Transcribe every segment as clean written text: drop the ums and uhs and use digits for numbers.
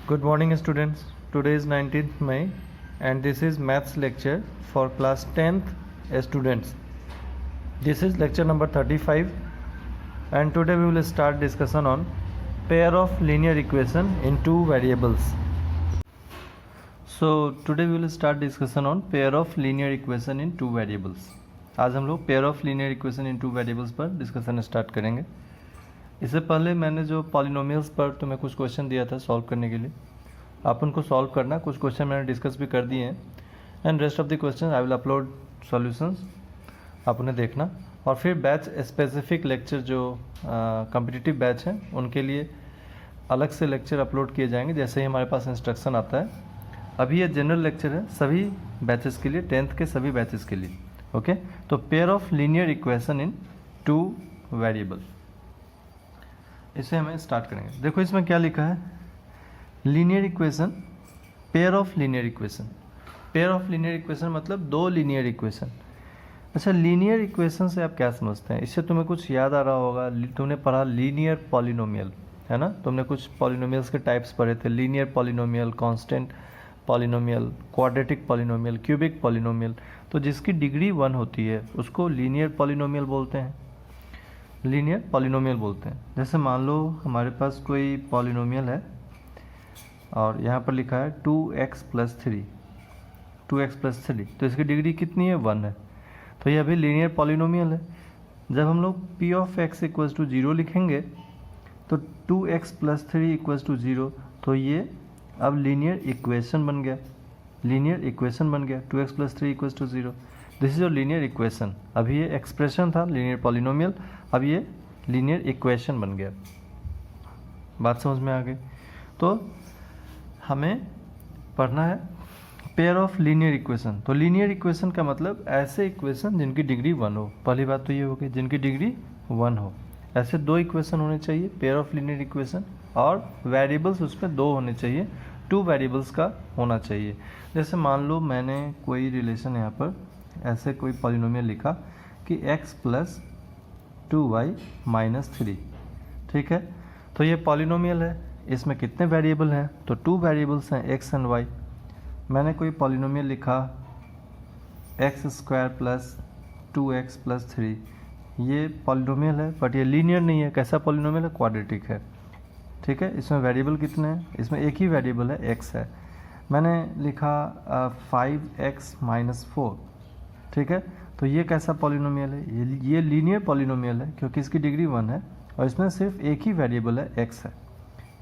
Good morning students. Today is 19th May and this is maths lecture for class 10th students. This is lecture number 35 and today we will start discussion on pair of linear equation in two variables. So today we will start discussion on pair of linear equation in two variables. आज हम लोग pair of linear equation in two variables पर discussion start करेंगे. इससे पहले मैंने जो polynomials पर तुम्हें कुछ क्वेश्चन दिया था सॉल्व करने के लिए, आप उनको सॉल्व करना. कुछ क्वेश्चन मैंने डिस्कस भी कर दिए हैं and rest of the question I will upload solutions, आप उन्हें देखना. और फिर बैच स्पेसिफिक लेक्चर जो कॉम्पिटिटिव बैच हैं उनके लिए अलग से लेक्चर अपलोड किए जाएंगे जैसे ही हमारे पास इंस्ट्रक्शन आता है. अभी ये जनरल लेक्चर है सभी बैचेस के लिए, 10th के सभी बैचेस के लिए. ओके, तो pair of linear equation in two variable, इसे हमें स्टार्ट करेंगे. देखो इसमें क्या लिखा है, linear equation, pair of linear equation. Pair of linear equation मतलब दो लीनियर इक्वेशन. अच्छा, लीनियर इक्वेशन से आप क्या समझते हैं? इससे तुम्हें कुछ याद आ रहा होगा, तुमने पढ़ा लीनियर पॉलिनोमियल, है ना. तुमने कुछ पॉलिनोमियल्स के टाइप्स पढ़े थे, linear polynomial, constant polynomial, quadratic polynomial, cubic polynomial. तो जिसकी डिग्री 1 होती है उसको लीनियर पॉलिनोमियल बोलते हैं, लीनियर पॉलिनोमियल बोलते हैं. जैसे मान लो हमारे पास कोई पॉलिनोमियल है और यहाँ पर लिखा है 2x + 3, 2x + 3, तो इसकी डिग्री कितनी है? 1 है. तो ये अभी लीनियर पॉलिनोमियल है. जब हम लोग p ऑफ x = 0 लिखेंगे तो 2x + 3 = 0, तो ये अब लीनियर इक्वेशन बन गया, लीनियर इक्वेशन बन गया. 2x + 3 = 0, this is your linear equation. अभी ये एक्सप्रेशन था लीनियर पॉलिनोमियल, अब ये लीनियर इक्वेशन बन गया. बात समझ में आ गई? तो हमें पढ़ना है पेयर ऑफ लीनियर इक्वेशन. तो लीनियर इक्वेशन का मतलब ऐसे इक्वेशन जिनकी डिग्री 1 हो. पहली बात तो ये हो गई, जिनकी डिग्री 1 हो. ऐसे दो इक्वेशन होने चाहिए पेयर ऑफ लीनियर इक्वेशन, और वेरिएबल्स उसमें दो होने चाहिए, 2 वेरिएबल्स का होना चाहिए. जैसे मान लो मैंने कोई रिलेशन यहाँ पर ऐसे कोई पॉलिनोमियल लिखा कि x + 2y - 3, ठीक है. तो ये पॉलिनोमियल है, इसमें कितने वेरिएबल हैं? तो 2 वेरिएबल्स हैं, x एंड y. मैंने कोई पॉलिनोमियल लिखा x² + 2x + 3, ये पॉलिनोमियल है बट ये लीनियर नहीं है. कैसा पॉलिनोमियल है? क्वाड्रेटिक है, ठीक है. इसमें वेरिएबल कितने हैं? इसमें एक ही वेरिएबल है, x है. मैंने लिखा 5x - 4, ठीक है. तो ये कैसा पॉलिनोमियल है? ये लीनियर पॉलिनोमियल है क्योंकि इसकी डिग्री 1 है और इसमें सिर्फ एक ही वेरिएबल है, x है.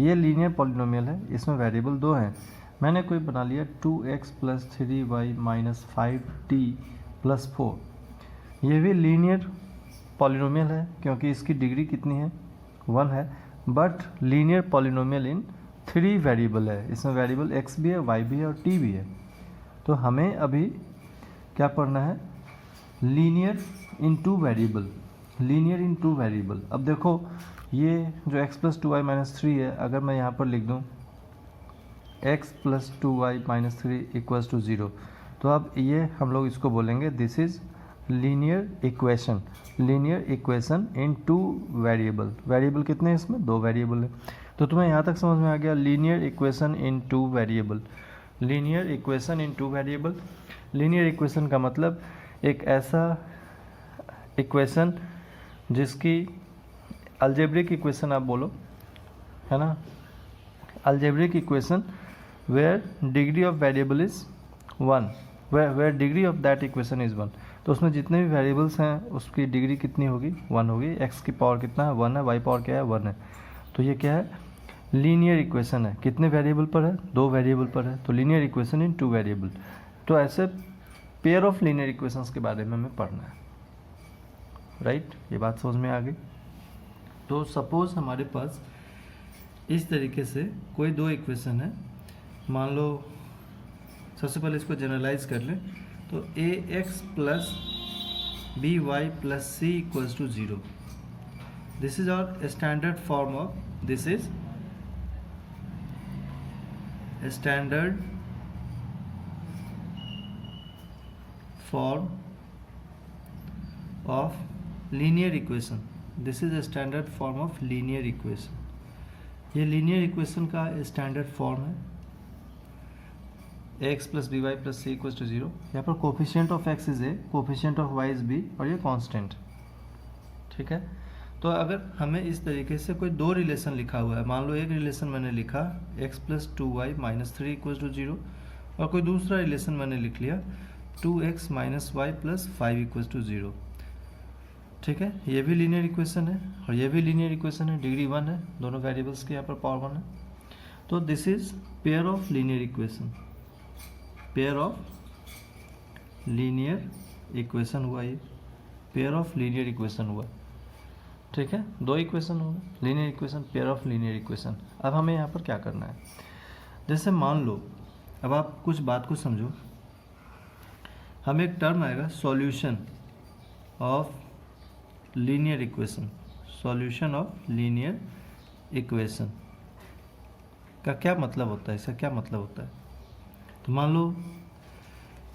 ये लीनियर पॉलिनोमियल है, इसमें वेरिएबल 2 हैं. मैंने कोई बना लिया 2x + 3y - 5t + 4, ये भी लीनियर पॉलिनोमियल है क्योंकि इसकी डिग्री कितनी है? 1 है. But linear polynomial in 3 variable है, इसमें वेरिएबल x भी है, y भी है और t भी है. तो हमें अभी क्या पढ़ना है? लीनियर इन 2 वेरिएबल, लीनियर इन 2 वेरिएबल. अब देखो ये जो x + 2y - 3 है, अगर मैं यहाँ पर लिख दूँ x + 2y - 3 = 0, तो अब ये हम लोग इसको बोलेंगे this is linear equation, linear equation in 2 variable. Variable कितने हैं इसमें? 2 वेरिएबल है. तो तुम्हें यहाँ तक समझ में आ गया linear equation in 2 variable. Linear equation in 2 variable. Linear equation का मतलब एक ऐसा इक्वेशन जिसकी अलजेब्रिक इक्वेशन आप बोलो, है ना, algebraic equation where degree of variable is 1, where degree of that equation is 1. तो उसमें जितने भी वेरिएबल्स हैं उसकी डिग्री कितनी होगी? 1 होगी. x की पावर कितना है? 1 है. y पावर क्या है? 1 है. तो ये क्या है? लीनियर इक्वेशन है. कितने वेरिएबल पर है? 2 वेरिएबल पर है. तो लीनियर इक्वेशन इन 2 वेरिएबल. तो ऐसे पेयर ऑफ लीनियर इक्वेशंस के बारे में हमें पढ़ना है, राइट. ये बात समझ में आ गई? तो सपोज हमारे पास इस तरीके से कोई 2 इक्वेशन है. मान लो सबसे पहले इसको जनरलाइज कर लें, तो ax + by + c = 0. This is our standard form of, this is standard form of linear equation. This is a standard form of linear equation. ये लीनियर इक्वेशन का स्टैंडर्ड फॉर्म है, x plus b y plus c equal to 0। यहाँ पर coefficient of x is a, coefficient of y is b, और ये constant. ठीक है, तो अगर हमें इस तरीके से कोई दो रिलेशन लिखा हुआ है, मान लो एक रिलेशन मैंने लिखा x plus 2y minus 3 equal to 0, और कोई दूसरा रिलेशन मैंने लिख लिया 2x minus y plus 5 equal to 0। ठीक है, ये भी लीनियर इक्वेशन है और ये भी लीनियर इक्वेशन है, डिग्री 1 है, दोनों वेरिएबल्स के यहाँ पर पावर 1 है। तो this is pair of linear equation, pair of linear equation हुआ, ये पेयर ऑफ लीनियर इक्वेशन हुआ। ठीक है, दो इक्वेशन हो गए, linear equation, pair of linear equation. अब हमें यहाँ पर क्या करना है, जैसे मान लो, अब आप कुछ बात को समझो, हमें एक टर्म आएगा solution of linear equation, solution of linear equation का क्या मतलब होता है, इसका क्या मतलब होता है। तो मान लो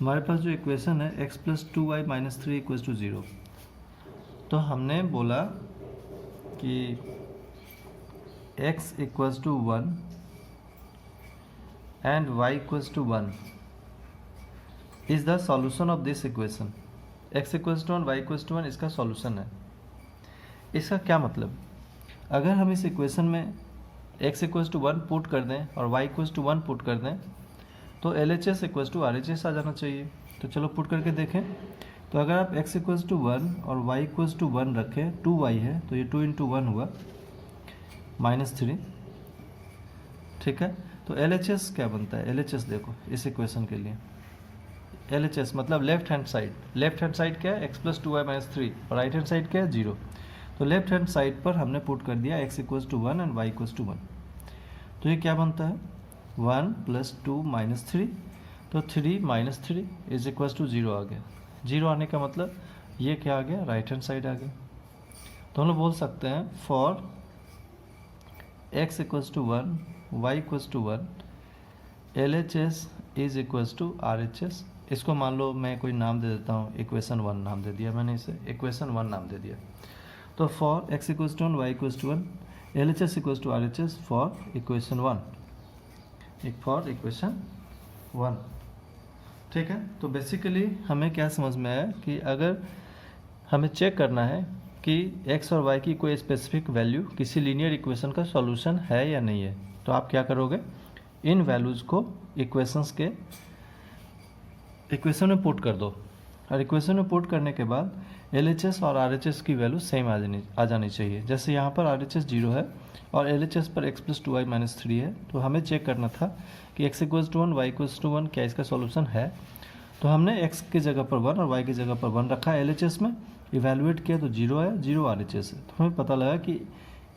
हमारे पास जो इक्वेशन है x plus 2y minus 3 equal to 0, तो हमने बोला कि x equals to 1 and y equals to 1 is the solution of this equation. x equals to 1, y equals to 1 इसका सॉल्यूशन है। इसका क्या मतलब, अगर हम इस इक्वेशन में x इक्वल्स टू 1 पुट कर दें और y इक्वल्स टू 1 पुट कर दें, तो LHS इक्वल्स टू RHS आ जाना चाहिए। तो चलो पुट करके देखें। तो अगर आप x इक्वल्स टू 1 और y इक्वल्स टू 1 रखें, 2y है तो ये 2 इंटू 1 हुआ -3। ठीक है, तो LHS क्या बनता है, LHS देखो इस इक्वेशन के लिए, LHS मतलब left hand side, left hand side क्या है x प्लस 2y माइनस 3 और राइट हैंड साइड क्या है 0। तो लेफ्ट हैंड साइड पर हमने पुट कर दिया x equals to 1 and y equals to 1, तो ये क्या बनता है 1 प्लस 2 माइनस 3, तो 3 माइनस 3 इज इक्वल्स टू 0 आ गया। 0 आने का मतलब ये क्या आ गया, राइट हैंड साइड आ गया। तो हम लोग बोल सकते हैं for x equals to 1 y equals to 1 LHS is equals to RHS। इसको मान लो मैं कोई नाम दे देता हूँ, इक्वेशन 1 नाम दे दिया मैंने, इसे इक्वेशन 1 नाम दे दिया। तो for x equals to 1 y equals to 1 LHS equals to RHS for equation 1, for equation 1। ठीक है, तो बेसिकली हमें क्या समझ में आया कि अगर हमें चेक करना है कि x और y की कोई स्पेसिफिक वैल्यू किसी लीनियर इक्वेशन का सॉल्यूशन है या नहीं है, तो आप क्या करोगे, इन वैल्यूज़ को इक्वेशंस के इक्वेशन में पुट कर दो, और इक्वेशन में पुट करने के बाद LHS और RHS की वैल्यू सेम आ जानी चाहिए। जैसे यहाँ पर RHS 0 है और LHS पर x प्लस 2y माइनस 3 है, तो हमें चेक करना था कि x equals to 1 y equals to 1 क्या इसका सॉल्यूशन है। तो हमने x की जगह पर 1 और y की जगह पर 1 रखा है LHS में, इवेलुएट किया तो 0 है, 0 RHS है। तो हमें पता लगा कि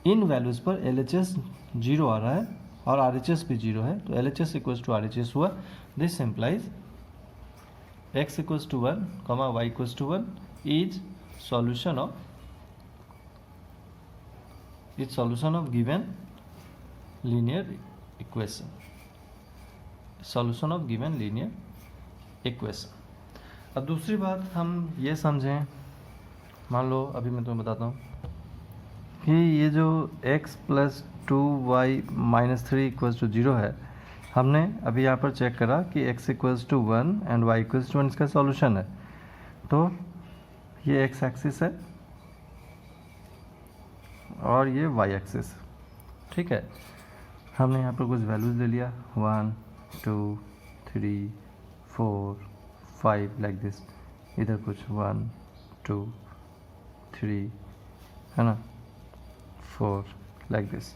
इन वैल्यूज़ पर LHS 0 आ रहा है और RHS भी 0 है, तो LHS इक्वल्स टू RHS हुआ। This implies x equals to 1, y equals to 1 is solution of given linear equation, solution of given linear equation। अब दूसरी बात हम ये समझें, मान लो अभी मैं तुम्हें बताता हूँ कि ये जो x plus 2y minus 3 equals to 0 है, हमने अभी यहाँ पर चेक करा कि x equals to 1 and y equals to 1 इसका सॉल्यूशन है। तो ये x एक्सिस है और ये y एक्सिस। ठीक है, हमने यहाँ पर कुछ वैल्यूज़ ले लिया 1 2 3 4 5 लाइक दिस, इधर कुछ 1 2 3 है ना 4 लाइक दिस।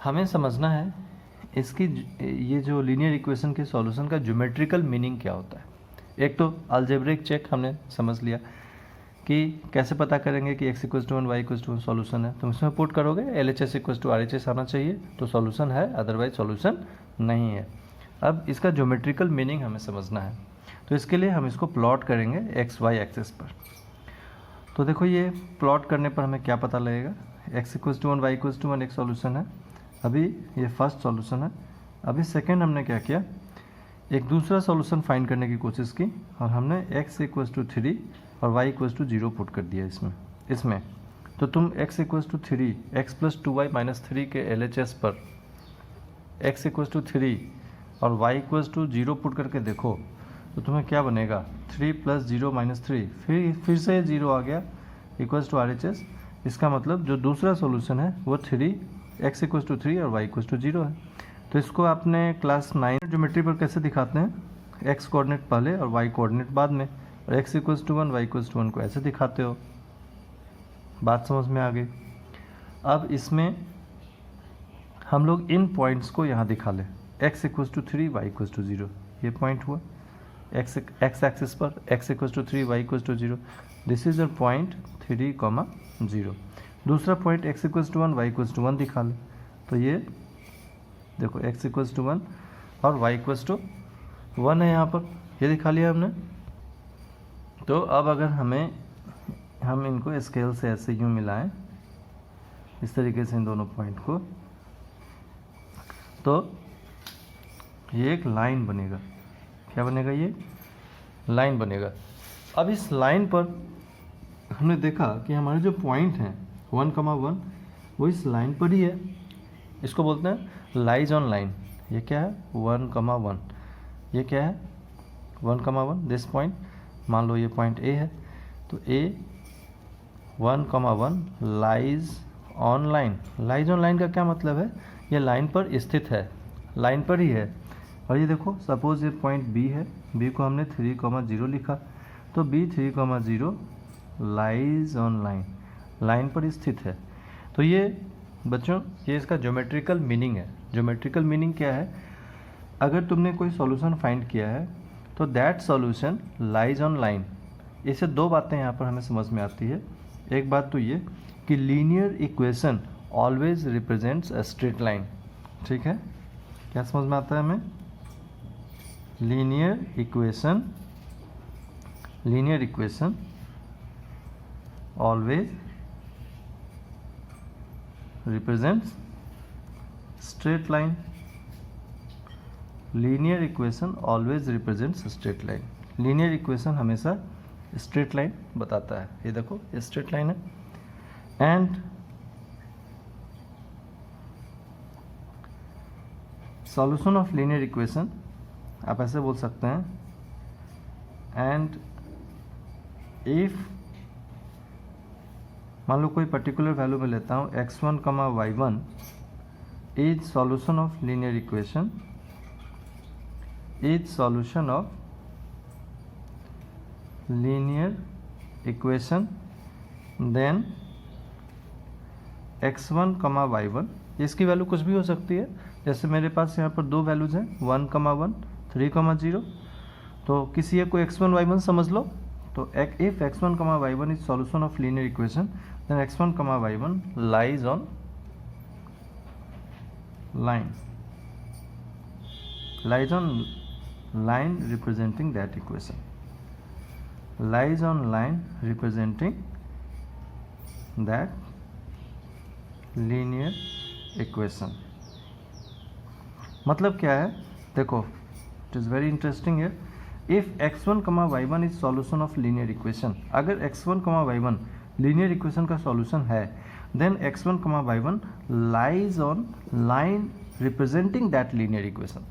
हमें समझना है इसकी ये जो लीनियर इक्वेशन के सॉल्यूशन का ज्योमेट्रिकल मीनिंग क्या होता है। एक तो अलजेब्रिक चेक हमने समझ लिया कि कैसे पता करेंगे कि x equals to 1 y equals to 1 solution है, तो इसमें पुट करोगे LHS इक्वल्स टू RHS आना चाहिए तो सॉल्यूशन है, अदरवाइज सॉल्यूशन नहीं है। अब इसका ज्योमेट्रिकल मीनिंग हमें समझना है, तो इसके लिए हम इसको प्लॉट करेंगे x y एक्सिस पर। तो देखो ये प्लॉट करने पर हमें क्या पता लगेगा, x equals to 1 y equals to 1 एक सॉल्यूशन है, अभी ये फर्स्ट सॉल्यूशन है। अभी सेकेंड हमने क्या किया, एक दूसरा सॉल्यूशन फाइंड करने की कोशिश की और हमने x इक्वल्स टू 3 और y इक्वल्स टू 0 पुट कर दिया इसमें। तो तुम x equals to 3 x plus 2y minus 3 के LHS पर x इक्वल्स टू 3 और y इक्वल्स टू 0 पुट करके देखो तो तुम्हें क्या बनेगा 3 प्लस 0 माइनस 3, फिर से 0 आ गया इक्वल्स टू RHS। इसका मतलब जो दूसरा सॉल्यूशन है वो 3 x इक्वल्स टू 3 और y इक्वल्स टू 0 है। तो इसको आपने क्लास 9 ज्योमेट्री पर कैसे दिखाते हैं, x कोऑर्डिनेट पहले और y कोऑर्डिनेट बाद में, और x equals to 1 y equals to 1 को ऐसे दिखाते हो। बात समझ में आ गई। अब इसमें हम लोग इन पॉइंट्स को यहाँ दिखा लें, x equals to 3 y equals to 0, ये पॉइंट हुआ x एक्सिस पर x equals to 3 y equals to 0, this is your point 3, 0। दूसरा point x equals to 1 y equals to 1 दिखा लें, तो ये देखो x इक्वल्स टू 1 और y इक्वल्स टू 1 है यहाँ पर, ये दिखा लिया हमने। तो अब अगर हम इनको स्केल से ऐसे यूँ मिलाएं इस तरीके से इन दोनों पॉइंट को, तो ये एक लाइन बनेगा। क्या बनेगा, ये लाइन बनेगा। अब इस लाइन पर हमने देखा कि हमारे जो पॉइंट हैं 1,1 वो इस लाइन पर ही है, इसको बोलते हैं लाइज ऑन लाइन। ये क्या है 1,1, ये क्या है 1,1, दिस पॉइंट, मान लो ये पॉइंट A है, तो A 1,1 lies on line. Lies on line का क्या मतलब है, ये लाइन पर स्थित है, लाइन पर ही है। और ये देखो सपोज ये पॉइंट B है, B को हमने 3,0 लिखा, तो B 3,0 lies on line, line पर स्थित है। तो ये बच्चों ये इसका ज्योमेट्रिकल मीनिंग है। ज्योमेट्रिकल मीनिंग क्या है, अगर तुमने कोई सॉल्यूशन फाइंड किया है तो that solution lies on line. इससे दो बातें यहाँ पर हमें समझ में आती है। एक बात तो ये कि linear equation always represents a straight line. ठीक है, क्या समझ में आता है हमें, linear equation always represents straight line. Linear equation always represents straight line. Linear equation हमेशा स्ट्रेट लाइन बताता है। ये देखो स्ट्रेट लाइन है। And solution of linear equation आप ऐसे बोल सकते हैं, एंड इफ मान लो कोई पर्टिकुलर वैल्यू में लेता हूँ x1, y1 is solution of linear equation, is solution of linear equation, then x1, y1, इसकी वैल्यू कुछ भी हो सकती है। जैसे मेरे पास यहाँ पर दो वैल्यूज हैं 1,1, 3,0, तो किसी एक को x1, y1 समझ लो। तो if x1, y1 is solution of linear equation, then x1, y1 lies on line, lies on line representing that equation, lies on line representing that linear equation। मतलब क्या है, देखो इट इज़ वेरी इंटरेस्टिंग है। If x1, y1 is solution of linear equation, अगर x1, y1 linear equation का solution है, then x1, y1 lies on line representing that linear equation.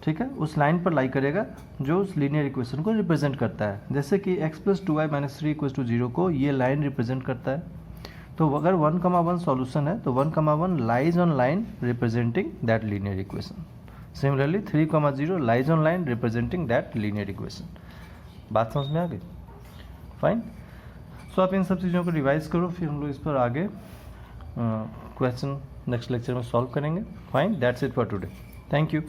ठीक है, उस लाइन पर लाई करेगा जो उस लीनियर इक्वेशन को रिप्रेजेंट करता है। जैसे कि x plus 2y minus 3 equals to 0 को ये लाइन रिप्रेजेंट करता है। तो अगर 1,1 सॉल्यूशन है तो 1,1 lies on line representing that linear equation. Similarly 3,0 lies on line representing that linear equation. बात समझ में आ गई, फाइन। सो आप इन सब चीज़ों को रिवाइज करो, फिर हम लोग इस पर आगे क्वेश्चन नेक्स्ट लेक्चर में सॉल्व करेंगे। Fine, that's it for today, thank you.